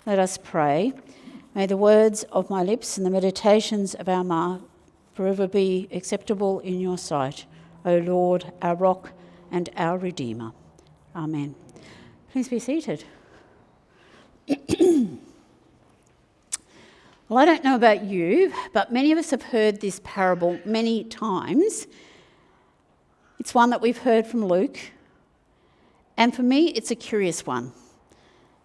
Let us pray. May the words of my lips and the meditations of our mouth forever be acceptable in your sight, O Lord, our rock and our Redeemer. Amen. Please be seated. Well, I don't know about you, but many of us have heard this parable many times. It's one that we've heard from Luke, and for me, it's a curious one.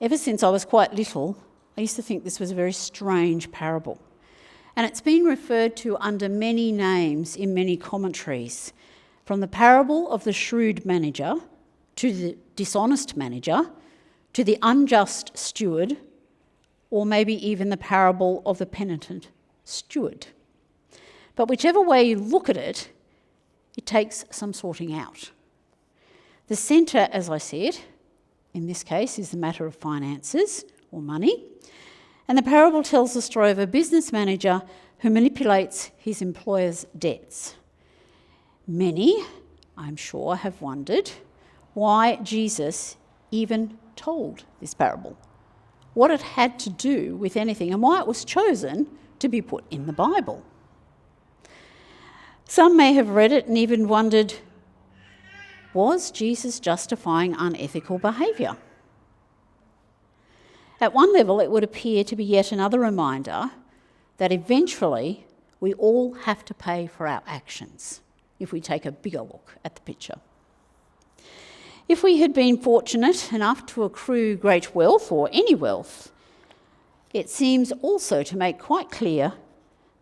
Ever since I was quite little, I used to think this was a very strange parable. And it's been referred to under many names in many commentaries, from the parable of the shrewd manager to the dishonest manager to the unjust steward, or maybe even the parable of the penitent steward. But whichever way you look at it, it takes some sorting out. The centre, as I said, in this case, is the matter of finances or money. And the parable tells the story of a business manager who manipulates his employer's debts. Many, I'm sure, have wondered why Jesus even told this parable, what it had to do with anything, and why it was chosen to be put in the Bible. Some may have read it and even wondered, was Jesus justifying unethical behaviour? At one level, it would appear to be yet another reminder that eventually we all have to pay for our actions if we take a bigger look at the picture. If we had been fortunate enough to accrue great wealth or any wealth, it seems also to make quite clear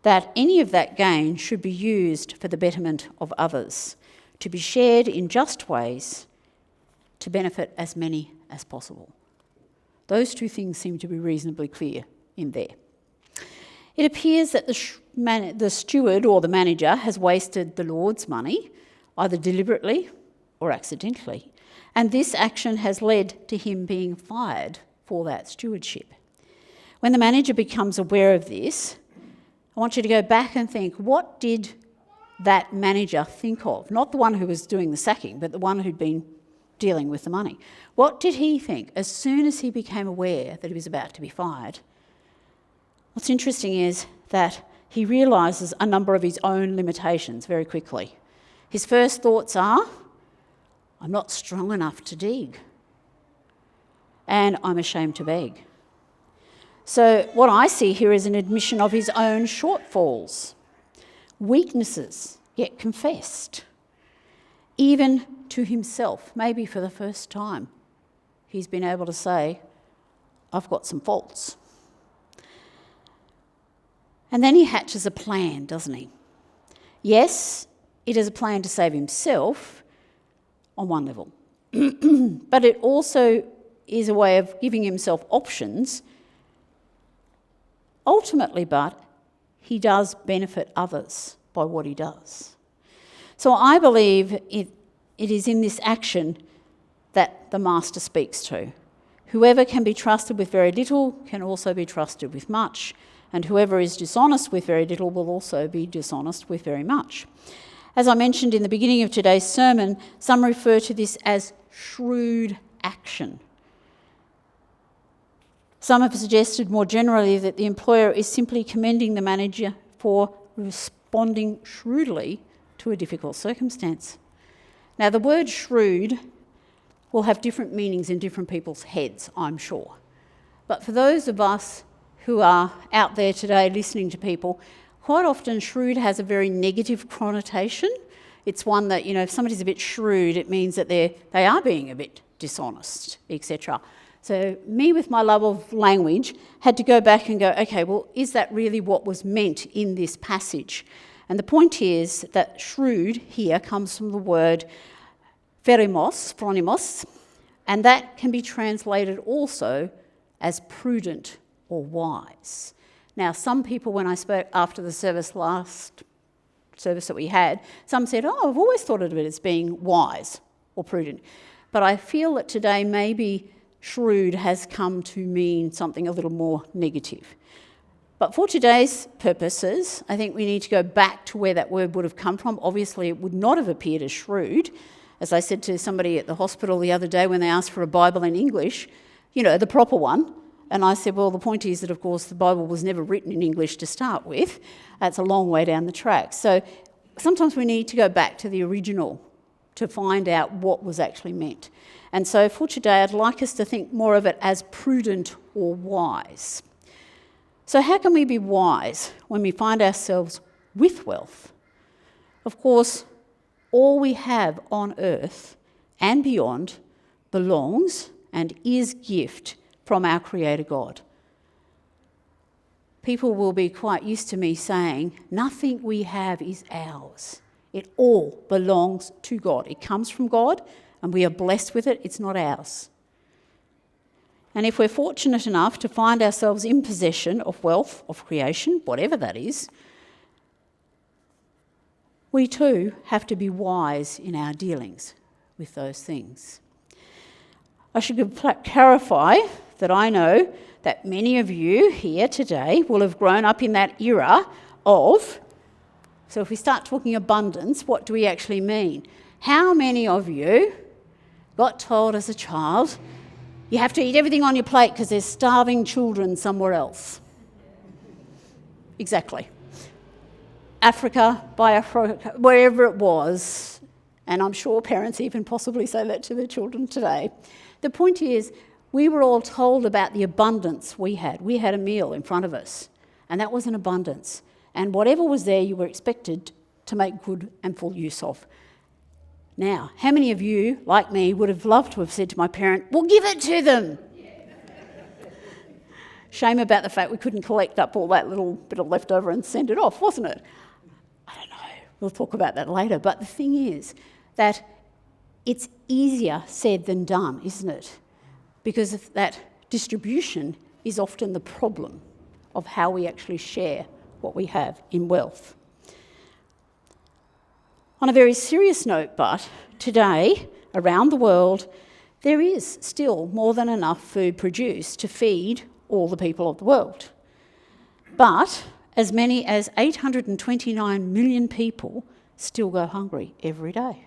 that any of that gain should be used for the betterment of others, to be shared in just ways to benefit as many as possible. Those two things seem to be reasonably clear in there. It appears that the steward or the manager has wasted the Lord's money, either deliberately or accidentally, and this action has led to him being fired for that stewardship. When the manager becomes aware of this, I want you to go back and think, what did that manager think of? Not the one who was doing the sacking, but the one who'd been dealing with the money. What did he think as soon as he became aware that he was about to be fired? What's interesting is that he realises a number of his own limitations very quickly. His first thoughts are, I'm not strong enough to dig, and I'm ashamed to beg. So what I see here is an admission of his own shortfalls, weaknesses yet confessed, even to himself, maybe for the first time. He's been able to say, I've got some faults. And then he hatches a plan, doesn't he? Yes, it is a plan to save himself on one level, but it also is a way of giving himself options. Ultimately, but he does benefit others by what he does. So I believe it is in this action that the Master speaks to. Whoever can be trusted with very little can also be trusted with much, and whoever is dishonest with very little will also be dishonest with very much. As I mentioned in the beginning of today's sermon, some refer to this as shrewd action. Some have suggested more generally that the employer is simply commending the manager for responding shrewdly to a difficult circumstance. Now, the word shrewd will have different meanings in different people's heads, I'm sure. But for those of us who are out there today listening to people, quite often shrewd has a very negative connotation. It's one that, if somebody's a bit shrewd, it means that they are being a bit dishonest, etc. So me, with my love of language, had to go back and go, okay, well, is that really what was meant in this passage? And the point is that shrewd here comes from the word phronimos, and that can be translated also as prudent or wise. Now, some people, when I spoke after the last service that we had, some said, I've always thought of it as being wise or prudent. But I feel that today maybe shrewd has come to mean something a little more negative. But for today's purposes, I think we need to go back to where that word would have come from. Obviously, it would not have appeared as shrewd. As I said to somebody at the hospital the other day when they asked for a Bible in English, the proper one, And I said, well, the point is that, of course, the Bible was never written in English to start with. It's a long way down the track. So sometimes we need to go back to the original to find out what was actually meant. And so for today, I'd like us to think more of it as prudent or wise. So how can we be wise when we find ourselves with wealth? Of course, all we have on earth and beyond belongs and is gift from our Creator God. People will be quite used to me saying, nothing we have is ours. It all belongs to God. It comes from God and we are blessed with it. It's not ours. And if we're fortunate enough to find ourselves in possession of wealth, of creation, whatever that is, we too have to be wise in our dealings with those things. I should clarify that I know that many of you here today will have grown up in that era of, so if we start talking abundance, what do we actually mean? How many of you got told as a child, you have to eat everything on your plate because there's starving children somewhere else? Exactly. Africa, Biafra, wherever it was, and I'm sure parents even possibly say that to their children today. The point is, we were all told about the abundance we had. We had a meal in front of us, and that was an abundance. And whatever was there, you were expected to make good and full use of. Now, how many of you, like me, would have loved to have said to my parent, well, give it to them? Shame about the fact we couldn't collect up all that little bit of leftover and send it off, wasn't it? I don't know. We'll talk about that later. But the thing is that it's easier said than done, isn't it? Because of that distribution is often the problem of how we actually share what we have in wealth. On a very serious note, but today, around the world, there is still more than enough food produced to feed all the people of the world. But as many as 829 million people still go hungry every day.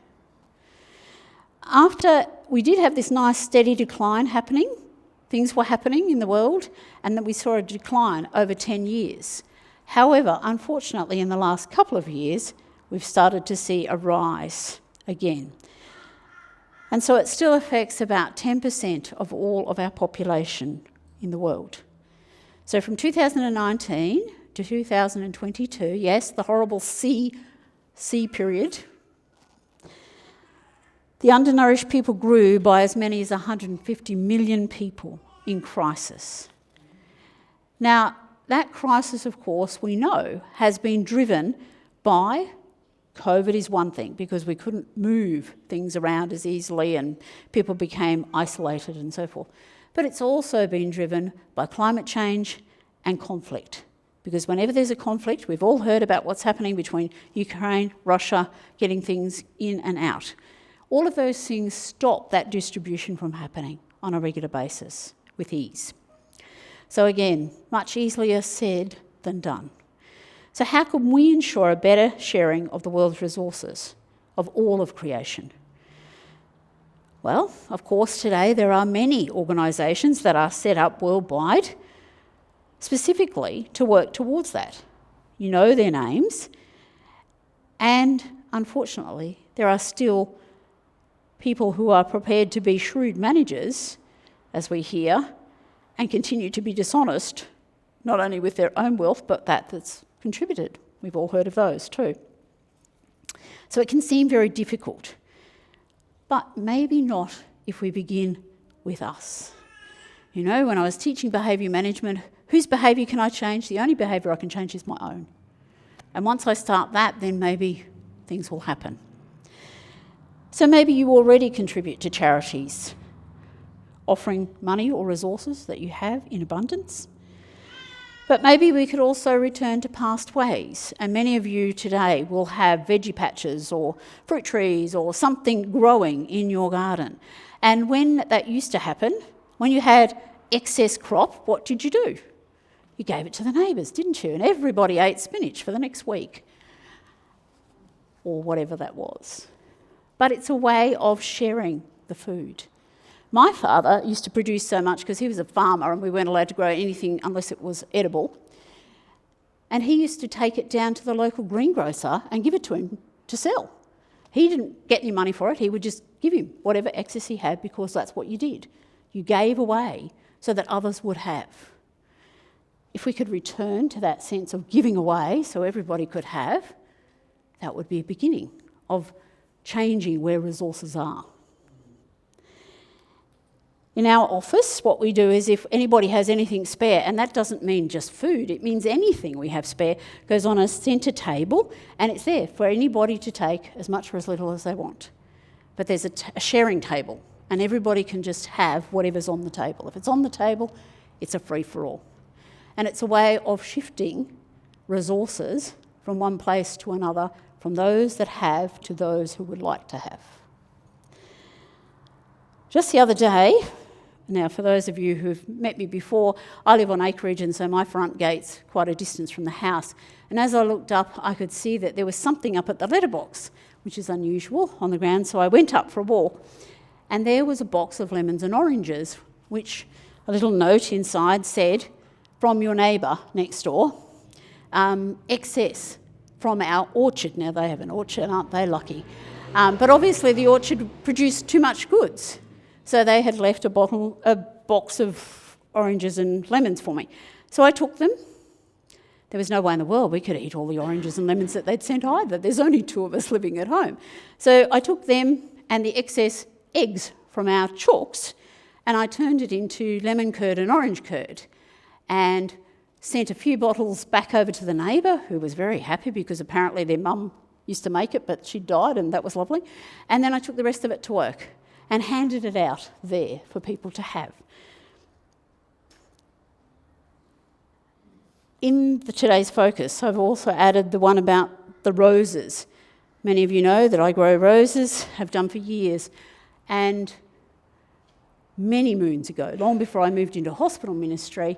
After we did have this nice steady decline happening, things were happening in the world, and then we saw a decline over 10 years. However, unfortunately, in the last couple of years, we've started to see a rise again. And so it still affects about 10% of all of our population in the world. So from 2019 to 2022, yes, the horrible C period, the undernourished people grew by as many as 150 million people in crisis. Now, that crisis, of course, we know, has been driven by COVID is one thing, because we couldn't move things around as easily and people became isolated and so forth. But it's also been driven by climate change and conflict. Because whenever there's a conflict, we've all heard about what's happening between Ukraine, Russia, getting things in and out. All of those things stop that distribution from happening on a regular basis with ease. So again, much easier said than done. So how can we ensure a better sharing of the world's resources, of all of creation? Well, of course, today there are many organisations that are set up worldwide specifically to work towards that. You know their names, and unfortunately, there are still people who are prepared to be shrewd managers, as we hear, and continue to be dishonest, not only with their own wealth, but that's contributed. We've all heard of those too. So it can seem very difficult, but maybe not if we begin with us. You know, when I was teaching behaviour management, whose behaviour can I change? The only behaviour I can change is my own. And once I start that, then maybe things will happen. So maybe you already contribute to charities, offering money or resources that you have in abundance. But maybe we could also return to past ways, and many of you today will have veggie patches or fruit trees or something growing in your garden. And when that used to happen, when you had excess crop, what did you do? You gave it to the neighbours, didn't you? And everybody ate spinach for the next week, or whatever that was. But it's a way of sharing the food. My father used to produce so much because he was a farmer and we weren't allowed to grow anything unless it was edible. And he used to take it down to the local greengrocer and give it to him to sell. He didn't get any money for it, he would just give him whatever excess he had because that's what you did. You gave away so that others would have. If we could return to that sense of giving away so everybody could have, that would be a beginning of changing where resources are. In our office, what we do is if anybody has anything spare, and that doesn't mean just food, it means anything we have spare, goes on a centre table and it's there for anybody to take as much or as little as they want. But there's a sharing table and everybody can just have whatever's on the table. If it's on the table, it's a free-for-all. And it's a way of shifting resources from one place to another, from those that have to those who would like to have. Just the other day, now for those of you who've met me before, I live on acreage and so my front gate's quite a distance from the house. And as I looked up, I could see that there was something up at the letterbox, which is unusual, on the ground. So I went up for a walk and there was a box of lemons and oranges, which a little note inside said, from your neighbour next door, excess from our orchard. Now they have an orchard, aren't they lucky? But obviously the orchard produced too much goods. So they had left a box of oranges and lemons for me. So I took them. There was no way in the world we could eat all the oranges and lemons that they'd sent either. There's only 2 of us living at home. So I took them and the excess eggs from our chooks and I turned it into lemon curd and orange curd and sent a few bottles back over to the neighbour, who was very happy because apparently their mum used to make it, but she died and that was lovely. And then I took the rest of it to work and handed it out there for people to have. In today's focus, I've also added the one about the roses. Many of you know that I grow roses, have done for years, and many moons ago, long before I moved into hospital ministry,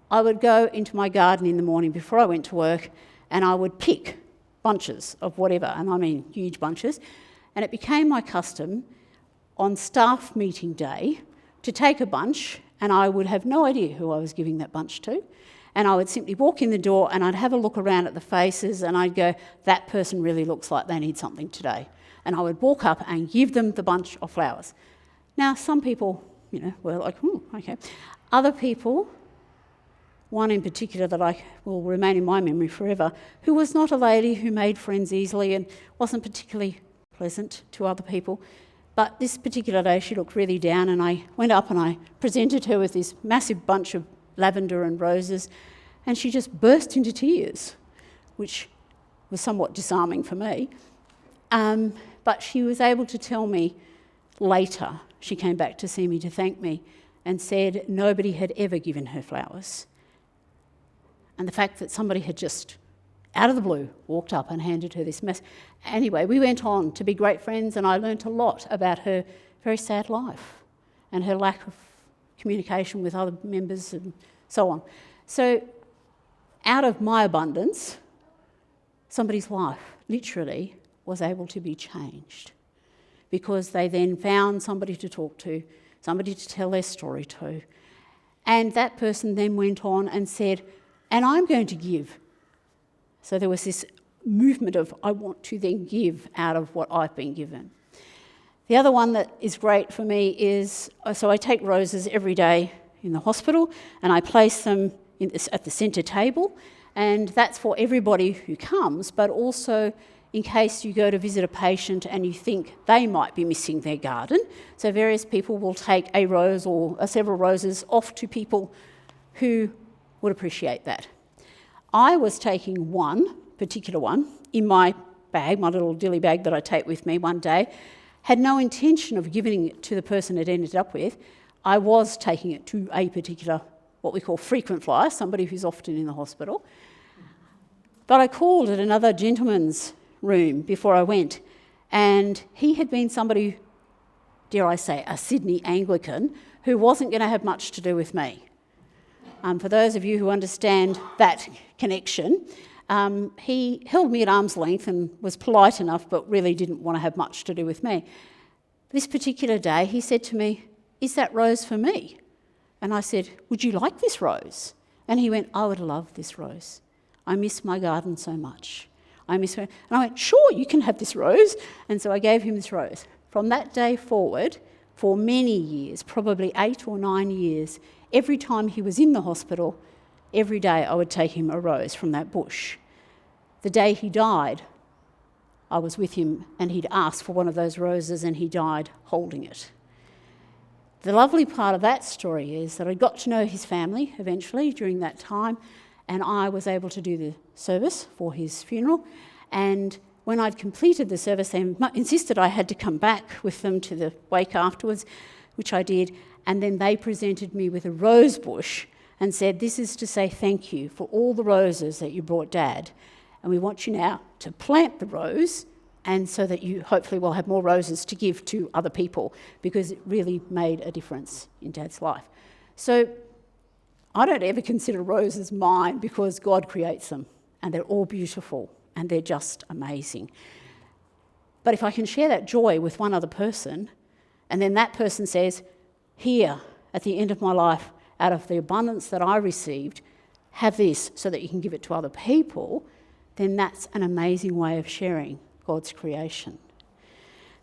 I would go into my garden in the morning before I went to work and I would pick bunches of whatever, and I mean huge bunches, and it became my custom on staff meeting day to take a bunch, and I would have no idea who I was giving that bunch to, and I would simply walk in the door and I'd have a look around at the faces and I'd go, that person really looks like they need something today. And I would walk up and give them the bunch of flowers. Now, some people, were like, okay. Other people, one in particular that I will remain in my memory forever, who was not a lady who made friends easily and wasn't particularly pleasant to other people. But this particular day she looked really down and I went up and I presented her with this massive bunch of lavender and roses and she just burst into tears, which was somewhat disarming for me. But she was able to tell me later, she came back to see me to thank me and said nobody had ever given her flowers. And the fact that somebody had just, out of the blue, walked up and handed her this mess. Anyway, we went on to be great friends and I learnt a lot about her very sad life and her lack of communication with other members and so on. So out of my abundance, somebody's life literally was able to be changed because they then found somebody to talk to, somebody to tell their story to. And that person then went on and said, and I'm going to give. So there was this movement of I want to then give out of what I've been given. The other one that is great for me is, so I take roses every day in the hospital and I place them at the centre table, and that's for everybody who comes, but also in case you go to visit a patient and you think they might be missing their garden. So various people will take a rose or several roses off to people who would appreciate that. I was taking one particular one in my bag, my little dilly bag that I take with me one day, had no intention of giving it to the person it ended up with. I was taking it to a particular, what we call frequent flyer, somebody who's often in the hospital. But I called at another gentleman's room before I went, and he had been somebody, dare I say, a Sydney Anglican, who wasn't going to have much to do with me. For those of you who understand that connection, he held me at arm's length and was polite enough, but really didn't want to have much to do with me. This particular day, he said to me, is that rose for me? And I said, would you like this rose? And he went, I would love this rose. I miss my garden so much. And I went, sure, you can have this rose. And so I gave him this rose. From that day forward, for many years, probably 8 or 9 years, every time he was in the hospital, every day I would take him a rose from that bush. The day he died, I was with him and he'd asked for one of those roses and he died holding it. The lovely part of that story is that I got to know his family eventually during that time, and I was able to do the service for his funeral. And when I'd completed the service, they insisted I had to come back with them to the wake afterwards, which I did, and then they presented me with a rose bush and said, this is to say thank you for all the roses that you brought Dad, and we want you now to plant the rose, and so that you hopefully will have more roses to give to other people, because it really made a difference in Dad's life. So I don't ever consider roses mine, because God creates them and they're all beautiful and they're just amazing. But if I can share that joy with one other person, and then that person says, here, at the end of my life, out of the abundance that I received, have this so that you can give it to other people, then that's an amazing way of sharing God's creation.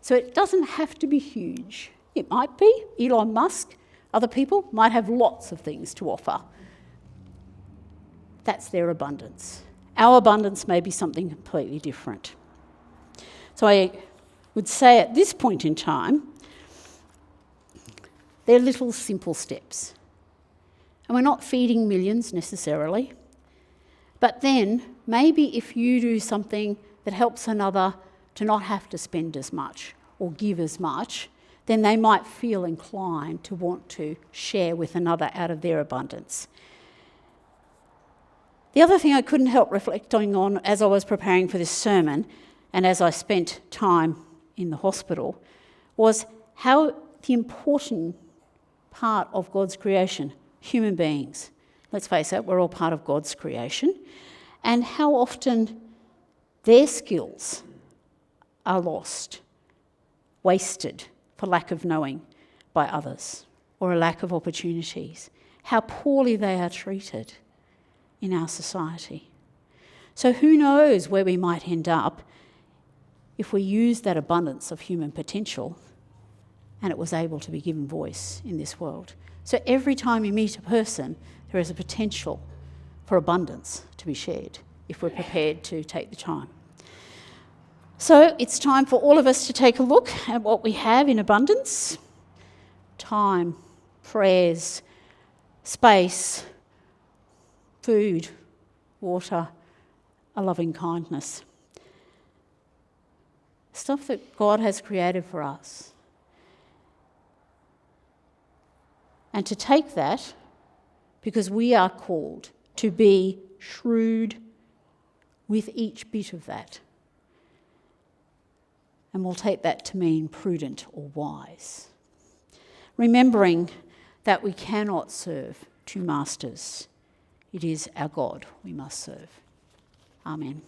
So it doesn't have to be huge. It might be. Elon Musk, other people might have lots of things to offer. That's their abundance. Our abundance may be something completely different. So I would say at this point in time, they're little simple steps. And we're not feeding millions necessarily. But then maybe if you do something that helps another to not have to spend as much or give as much, then they might feel inclined to want to share with another out of their abundance. The other thing I couldn't help reflecting on as I was preparing for this sermon, and as I spent time in the hospital, was how the important part of God's creation, human beings, let's face it, we're all part of God's creation, and how often their skills are lost, wasted for lack of knowing by others or a lack of opportunities, how poorly they are treated in our society. So who knows where we might end up if we use that abundance of human potential and it was able to be given voice in this world. So every time you meet a person, there is a potential for abundance to be shared if we're prepared to take the time. So it's time for all of us to take a look at what we have in abundance. Time, prayers, space, food, water, a loving kindness. Stuff that God has created for us. And to take that, because we are called to be shrewd with each bit of that. And we'll take that to mean prudent or wise. Remembering that we cannot serve two masters. It is our God we must serve. Amen.